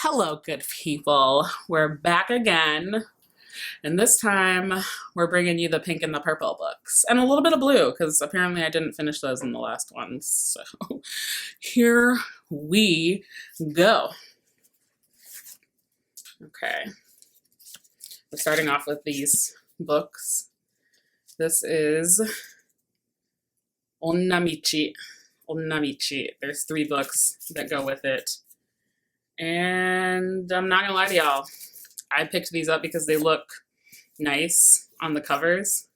Hello, good people. We're back again, and this time we're bringing you the pink and the purple books, and a little bit of blue, because apparently I didn't finish those in the last one. So here we go. Okay, we're starting off with these books. This is Onnamichi. Onnamichi. There's 3 books that go with it. And I'm not gonna lie to y'all, I picked these up because they look nice on the covers.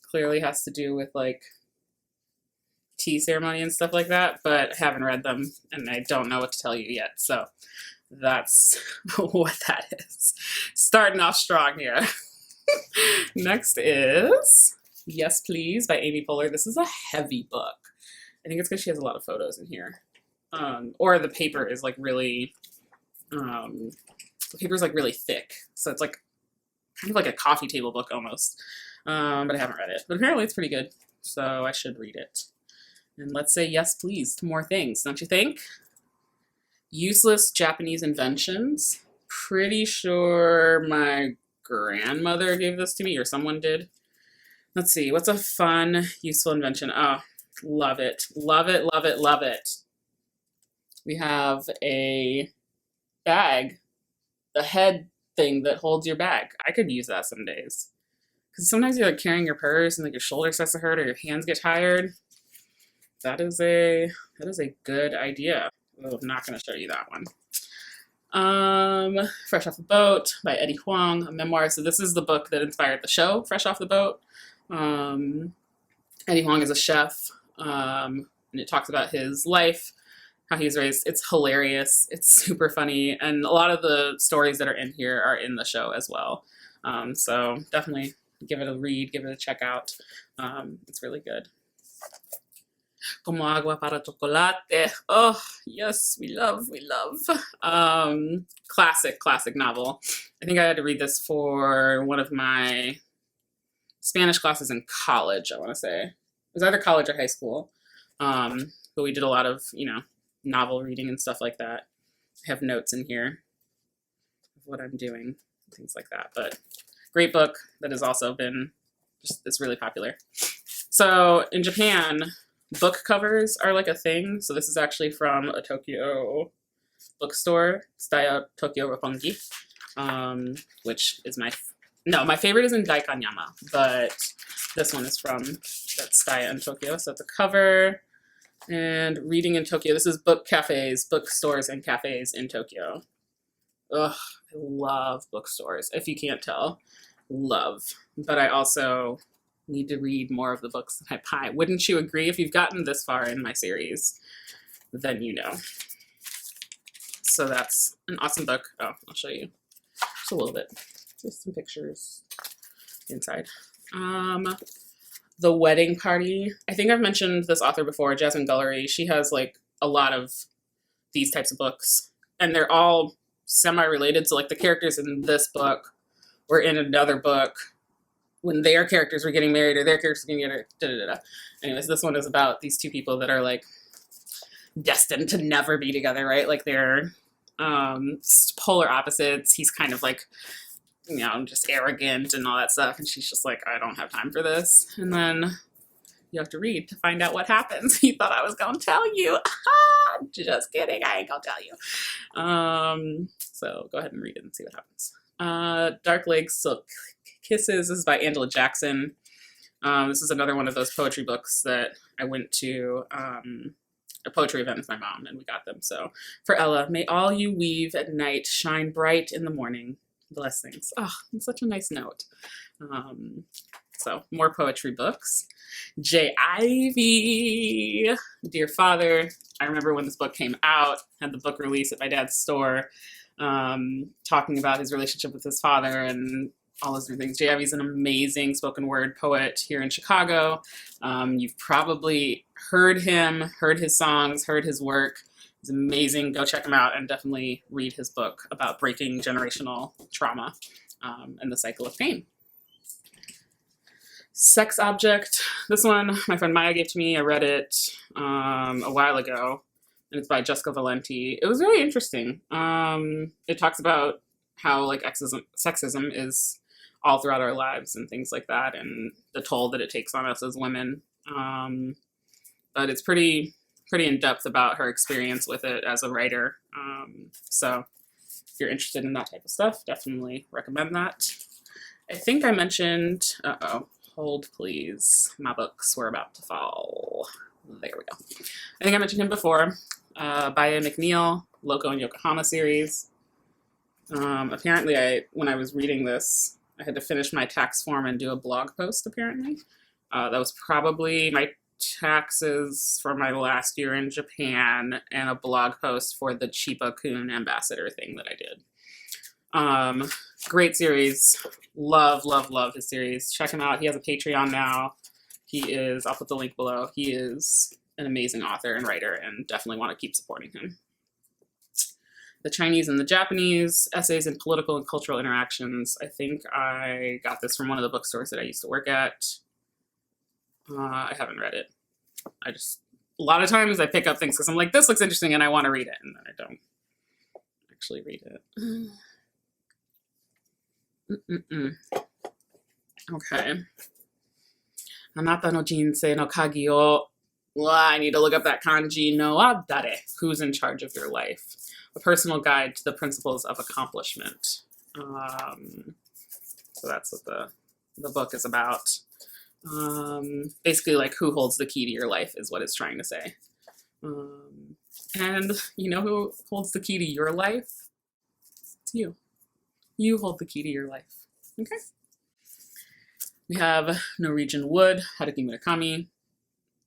Clearly has to do with like tea ceremony and stuff like that, but I haven't read them and I don't know what to tell you yet. So that's what that is. Starting off strong here. Next is Yes Please by Amy Poehler. This is a heavy book. I think it's because she has a lot of photos in here. Or the paper is like really, the paper is like really thick. So it's like kind of like a coffee table book almost. But I haven't read it. But apparently it's pretty good. So I should read it. And let's say yes, please, to more things, don't you think? Useless Japanese Inventions. Pretty sure my grandmother gave this to me, or someone did. Let's see, what's a fun, useful invention? Oh, love it. Love it, love it, love it. We have a bag, the head thing that holds your bag. I could use that some days. Because sometimes you're like carrying your purse and like your shoulder starts to hurt or your hands get tired. That is a good idea. Oh, I'm not going to show you that one. Fresh Off the Boat by Eddie Huang, a memoir. So this is the book that inspired the show, Fresh Off the Boat. Eddie Huang is a chef, and it talks about his life, how he was raised. It's hilarious. It's super funny. And a lot of the stories that are in here are in the show as well. So definitely give it a read, give it a check out. It's really good. Como agua para chocolate. Oh, yes, we love. Classic novel. I think I had to read this for one of my Spanish classes in college, I want to say. It was either college or high school. But we did a lot of, novel reading and stuff like that. I have notes in here of what I'm doing, things like that. But great book that has also been it's really popular. So in Japan, book covers are like a thing. So this is actually from a Tokyo bookstore, Tsutaya Tokyo Roppongi, which is my favorite is in Daikanyama, but this one is from that Tsutaya in Tokyo. So it's a cover. And Reading in Tokyo. This is bookstores and cafes in Tokyo. Ugh, I love bookstores, if you can't tell. Love. But I also need to read more of the books that I buy. Wouldn't you agree? If you've gotten this far in my series, then you know. So that's an awesome book. Oh, I'll show you just a little bit. Just some pictures inside. The Wedding Party. I think I've mentioned this author before, Jasmine Guillory. She has like a lot of these types of books, and they're all semi-related. So like the characters in this book were in another book when their characters were getting married or their characters were getting married. Anyways, this one is about these 2 people that are like destined to never be together, right? Like they're polar opposites. He's kind of like, just arrogant and all that stuff. And she's just like, I don't have time for this. And then you have to read to find out what happens. You thought I was going to tell you. Just kidding. I ain't going to tell you. So go ahead and read it and see what happens. Dark Lake Silk Kisses. This is by Angela Jackson. This is another one of those poetry books that I went to a poetry event with my mom and we got them. So for Ella, may all you weave at night shine bright in the morning. Blessings. Oh, it's such a nice note. So more poetry books. Jay Ivy, Dear Father. I remember when this book came out, had the book release at my dad's store, talking about his relationship with his father and all those different things. Jay Ivy's an amazing spoken word poet here in Chicago. You've probably heard him, heard his songs, heard his work. He's amazing. Go check him out and definitely read his book about breaking generational trauma and the cycle of pain. Sex Object. This one my friend Maya gave to me. I read it a while ago. and it's by Jessica Valenti. It was really interesting. It talks about how like sexism is all throughout our lives and things like that, and the toll that it takes on us as women. But it's pretty in depth about her experience with it as a writer. So if you're interested in that type of stuff, definitely recommend that. I think I mentioned, hold please, my books were about to fall. There we go. I think I mentioned him before. Baya McNeil, Loco and Yokohama series. Apparently, when I was reading this, I had to finish my tax form and do a blog post, apparently. That was probably my taxes for my last year in Japan and a blog post for the Chiba Kun ambassador thing that I did. Great series. Love his series. Check him out. He has a Patreon now. I'll put the link below. He is an amazing author and writer, and definitely want to keep supporting him. The Chinese and the Japanese, Essays in Political and Cultural Interactions. I think I got this from one of the bookstores that I used to work at. I haven't read it. A lot of times I pick up things because I'm like, this looks interesting and I want to read it, and then I don't actually read it. Okay. Anata no jinsei no kagi o. I need to look up that kanji. No adare. Who's in charge of your life? A personal guide to the principles of accomplishment. So that's what the book is about. Basically, like, who holds the key to your life is what it's trying to say. And you know who holds the key to your life? It's you. You hold the key to your life. Okay? We have Norwegian Wood, Haruki Murakami.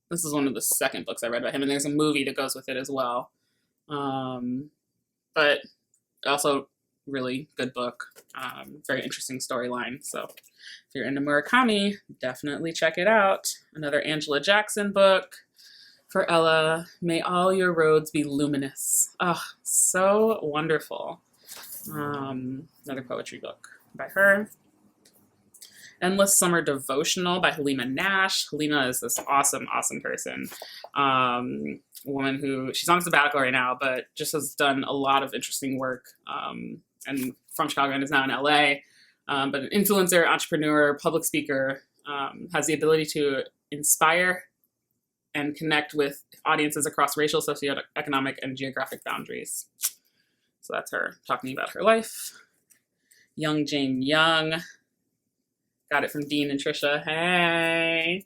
This is one of the second books I read by him, and there's a movie that goes with it as well. But also really good book. Very interesting storyline. So if you're into Murakami, definitely check it out. Another Angela Jackson book for Ella. May all your roads be luminous. Oh, so wonderful. Another poetry book by her. Endless Summer Devotional by Halima Nash. Halima is this awesome person. Woman who, she's on sabbatical right now, but just has done a lot of interesting work, and from Chicago and is now in LA. But an influencer, entrepreneur, public speaker, has the ability to inspire and connect with audiences across racial, socioeconomic, and geographic boundaries. So that's her talking about her life. Young Jane Young. Got it from Dean and Trisha. Hey!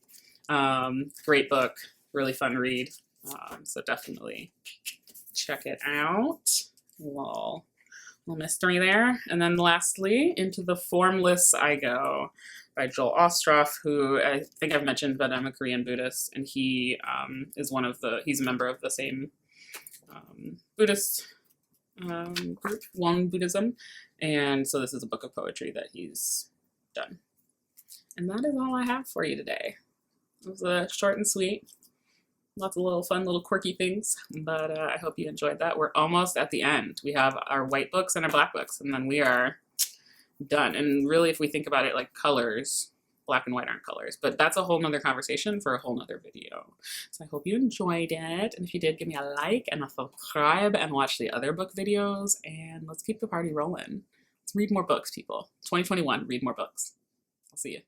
Great book. Really fun read. So definitely check it out. Little mystery there. And then lastly, Into the Formless I Go by Joel Ostroff, who I think I've mentioned, but I'm a Korean Buddhist, and he is he's a member of the same Buddhist group, Won Buddhism. And so this is a book of poetry that he's done. And that is all I have for you today. It was short and sweet. Lots of little fun, little quirky things, but I hope you enjoyed that. We're almost at the end. We have our white books and our black books, and then we are done. And really, if we think about it like colors, black and white aren't colors, but that's a whole nother conversation for a whole nother video. So I hope you enjoyed it, and if you did, give me a like and a subscribe and watch the other book videos, and let's keep the party rolling. Let's read more books, people. 2021, read more books. I'll see you.